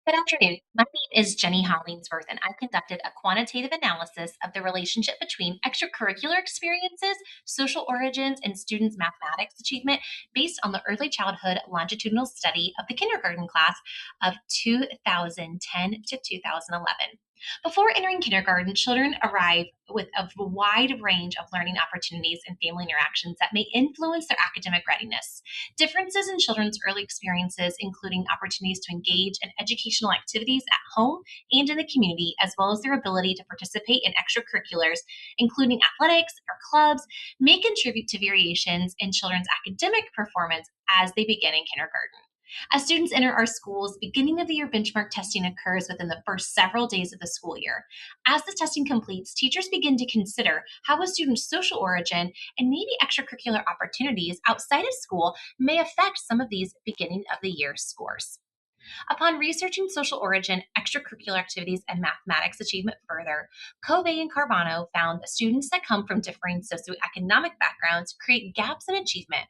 Good afternoon. My name is Jenny Hollingsworth, and I conducted a quantitative analysis of the relationship between extracurricular experiences, social origins, and students' mathematics achievement based on the early childhood longitudinal study of the kindergarten class of 2010 to 2011. Before entering kindergarten, children arrive with a wide range of learning opportunities and family interactions that may influence their academic readiness. Differences in children's early experiences, including opportunities to engage in educational activities at home and in the community, as well as their ability to participate in extracurriculars, including athletics or clubs, may contribute to variations in children's academic performance as they begin in kindergarten. As students enter our schools, beginning of the year benchmark testing occurs within the first several days of the school year. As the testing completes, teachers begin to consider how a student's social origin and maybe extracurricular opportunities outside of school may affect some of these beginning of the year scores. Upon researching social origin, extracurricular activities, and mathematics achievement further, Covey and Carbano found that students that come from differing socioeconomic backgrounds create gaps in achievement.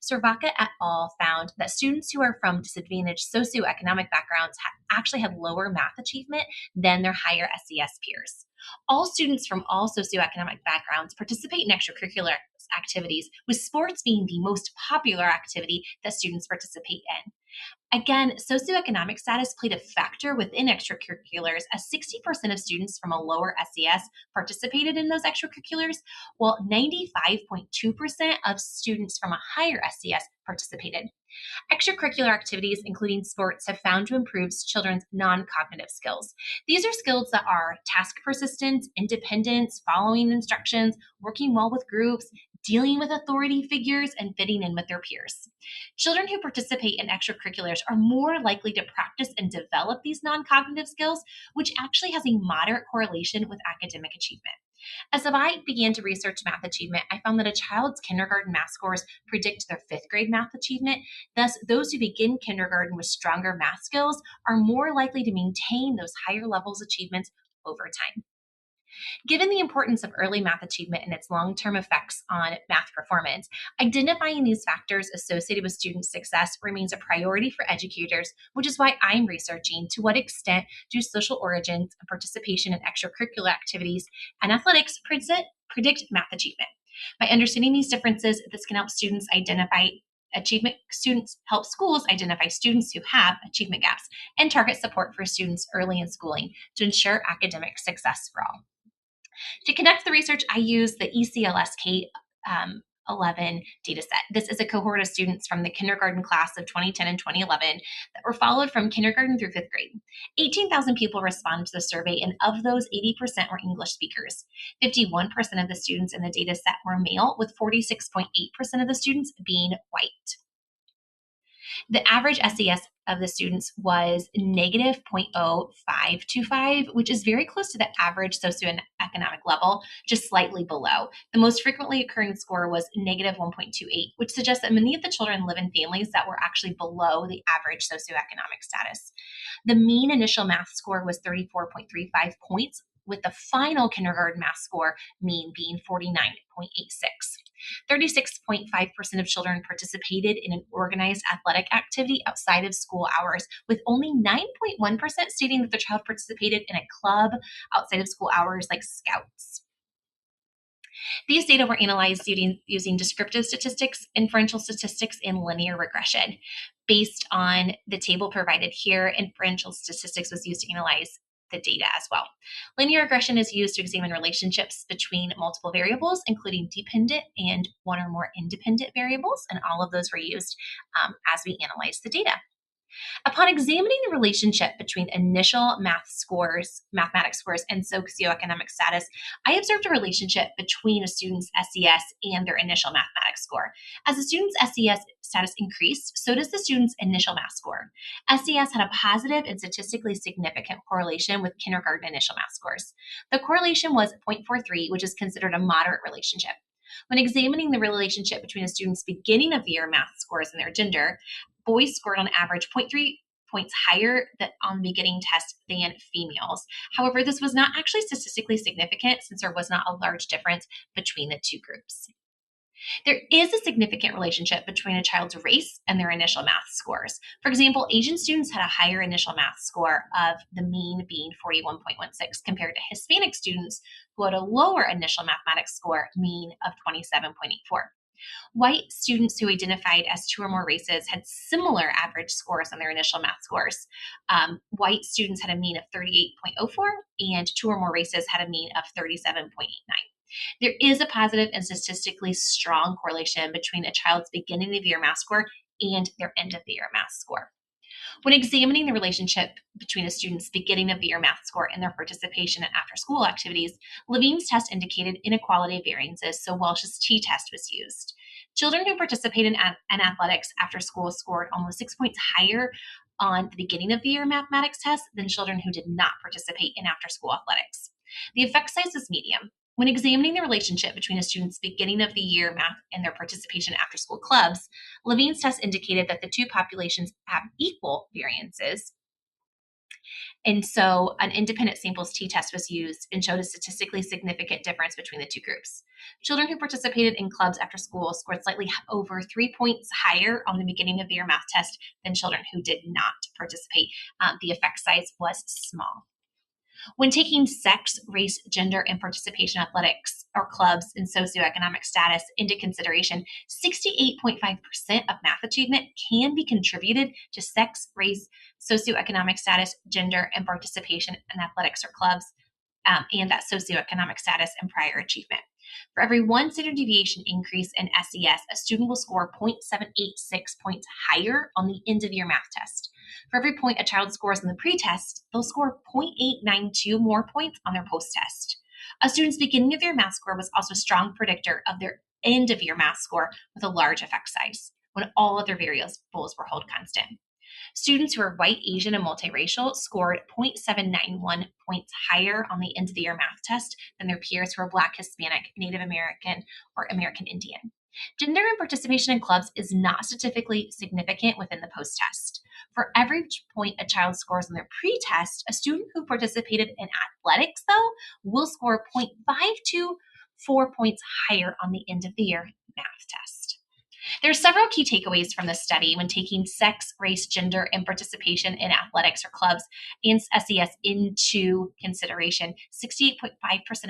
Servaka et al. Found that students who are from disadvantaged socioeconomic backgrounds actually had lower math achievement than their higher SES peers. All students from all socioeconomic backgrounds participate in extracurricular activities, with sports being the most popular activity that students participate in. Again, socioeconomic status played a factor within extracurriculars, as 60% of students from a lower SES participated in those extracurriculars, while 95.2% of students from a higher SES participated. Extracurricular activities, including sports, have found to improve children's non cognitive skills. These are skills that are task persistence, independence, following instructions, working well with groups, dealing with authority figures, and fitting in with their peers. Children who participate in extracurriculars are more likely to practice and develop these non cognitive skills, which actually has a moderate correlation with academic achievement. As I began to research math achievement, I found that a child's kindergarten math scores predict their fifth grade math achievement. Thus, those who begin kindergarten with stronger math skills are more likely to maintain those higher levels achievements over time. Given the importance of early math achievement and its long term effects on math performance, identifying these factors associated with student success remains a priority for educators, which is why I'm researching to what extent do social origins and participation in extracurricular activities and athletics predict math achievement. By understanding these differences, this can help students identify achievement students help schools identify students who have achievement gaps and target support for students early in schooling to ensure academic success for all. To conduct the research, I used the ECLSK 11 dataset. This is a cohort of students from the kindergarten class of 2010 and 2011 that were followed from kindergarten through fifth grade. 18,000 people responded to the survey, and of those, 80% were English speakers. 51% of the students in the dataset were male, with 46.8% of the students being white. The average SES of the students was negative 0.0525, which is very close to the average socioeconomic level, just slightly below. The most frequently occurring score was negative 1.28, which suggests that many of the children live in families that were actually below the average socioeconomic status. The mean initial math score was 34.35 points, with the final kindergarten math score mean being 49.86. 36.5% of children participated in an organized athletic activity outside of school hours, with only 9.1% stating that their child participated in a club outside of school hours like Scouts. These data were analyzed using descriptive statistics, inferential statistics, and linear regression. Based on the table provided here, inferential statistics was used to analyze the data as well. Linear regression is used to examine relationships between multiple variables, including dependent and one or more independent variables, and all of those were used as we analyzed the data. Upon examining the relationship between initial mathematics scores, and socioeconomic status, I observed a relationship between a student's SES and their initial mathematics score. As a student's SES status increased, so does the student's initial math score. SES had a positive and statistically significant correlation with kindergarten initial math scores. The correlation was 0.43, which is considered a moderate relationship. When examining the relationship between a student's beginning of the year math scores and their gender, boys scored on average 0.3 points higher on the beginning test than females. However, this was not actually statistically significant since there was not a large difference between the two groups. There is a significant relationship between a child's race and their initial math scores. For example, Asian students had a higher initial math score of the mean being 41.16 compared to Hispanic students who had a lower initial mathematics score, mean of 27.84. White students who identified as two or more races had similar average scores on their initial math scores. White students had a mean of 38.04, and two or more races had a mean of 37.89. There is a positive and statistically strong correlation between a child's beginning of the year math score and their end of the year math score. When examining the relationship between a student's beginning of the year math score and their participation in after school activities, Levine's test indicated inequality of variances, so Welch's t-test was used. Children who participated in athletics after school scored almost 6 points higher on the beginning of the year mathematics test than children who did not participate in after school athletics. The effect size is medium. When examining the relationship between a student's beginning of the year math and their participation in after school clubs, Levine's test indicated that the two populations have equal variances. And so an independent samples t-test was used and showed a statistically significant difference between the two groups. Children who participated in clubs after school scored slightly over 3 points higher on the beginning of the year math test than children who did not participate. The effect size was small. When taking sex, race, gender, and participation athletics or clubs and socioeconomic status into consideration, 68.5% of math achievement can be contributed to sex, race, socioeconomic status, gender, and participation in athletics or clubs, and that socioeconomic status and prior achievement. For every 1 standard deviation increase in SES, a student will score 0.786 points higher on the end of year math test. For every point a child scores on the pre-test, they'll score 0.892 more points on their post-test. A student's beginning of year math score was also a strong predictor of their end of year math score with a large effect size when all other variables were held constant. Students who are white, Asian, and multiracial scored 0.791 points higher on the end of the year math test than their peers who are Black, Hispanic, Native American, or American Indian. Gender and participation in clubs is not statistically significant within the post-test. For every point a child scores on their pre-test, a student who participated in athletics, though, will score 0.524 points higher on the end of the year math test. There are several key takeaways from this study when taking sex, race, gender, and participation in athletics or clubs and SES into consideration. 68.5%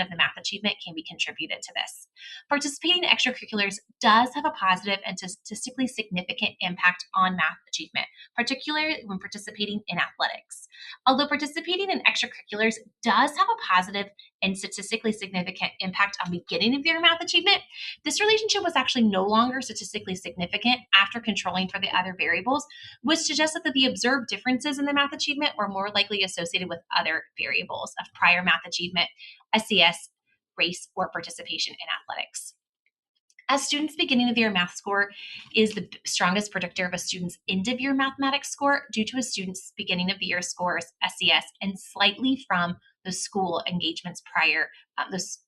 of the math achievement can be contributed to this. Participating in extracurriculars does have a positive and statistically significant impact on math achievement, particularly when participating in athletics. Although participating in extracurriculars does have a positive and statistically significant impact on beginning of year math achievement, this relationship was actually no longer statistically significant after controlling for the other variables, which suggests that the observed differences in the math achievement were more likely associated with other variables of prior math achievement, SES, race, or participation in athletics. As students' beginning of the year math score is the strongest predictor of a student's end of year mathematics score due to a student's beginning of the year scores, SES, and slightly from the school engagements prior, those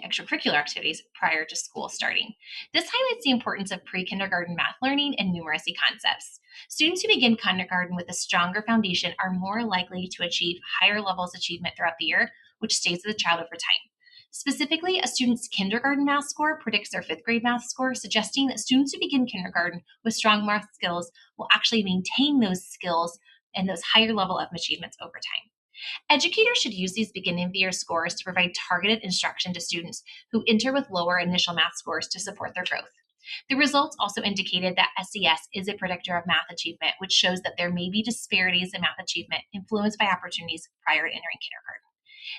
extracurricular activities prior to school starting. This highlights the importance of pre-kindergarten math learning and numeracy concepts. Students who begin kindergarten with a stronger foundation are more likely to achieve higher levels of achievement throughout the year, which stays with the child over time. Specifically, a student's kindergarten math score predicts their fifth grade math score, suggesting that students who begin kindergarten with strong math skills will actually maintain those skills and those higher level of achievements over time. Educators should use these beginning of the year scores to provide targeted instruction to students who enter with lower initial math scores to support their growth. The results also indicated that SES is a predictor of math achievement, which shows that there may be disparities in math achievement influenced by opportunities prior to entering kindergarten.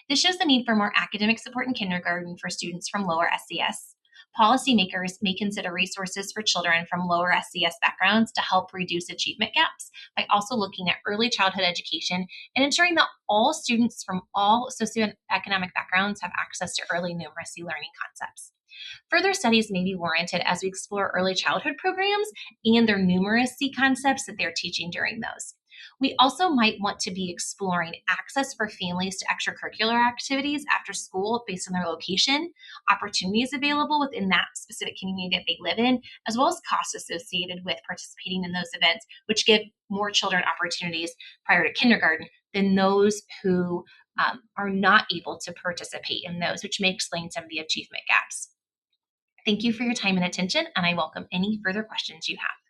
This shows the need for more academic support in kindergarten for students from lower SES. Policymakers may consider resources for children from lower SES backgrounds to help reduce achievement gaps by also looking at early childhood education and ensuring that all students from all socioeconomic backgrounds have access to early numeracy learning concepts. Further studies may be warranted as we explore early childhood programs and their numeracy concepts that they're teaching during those. We also might want to be exploring access for families to extracurricular activities after school based on their location, opportunities available within that specific community that they live in, as well as costs associated with participating in those events, which give more children opportunities prior to kindergarten than those who are not able to participate in those, which may explain some of the achievement gaps. Thank you for your time and attention, and I welcome any further questions you have.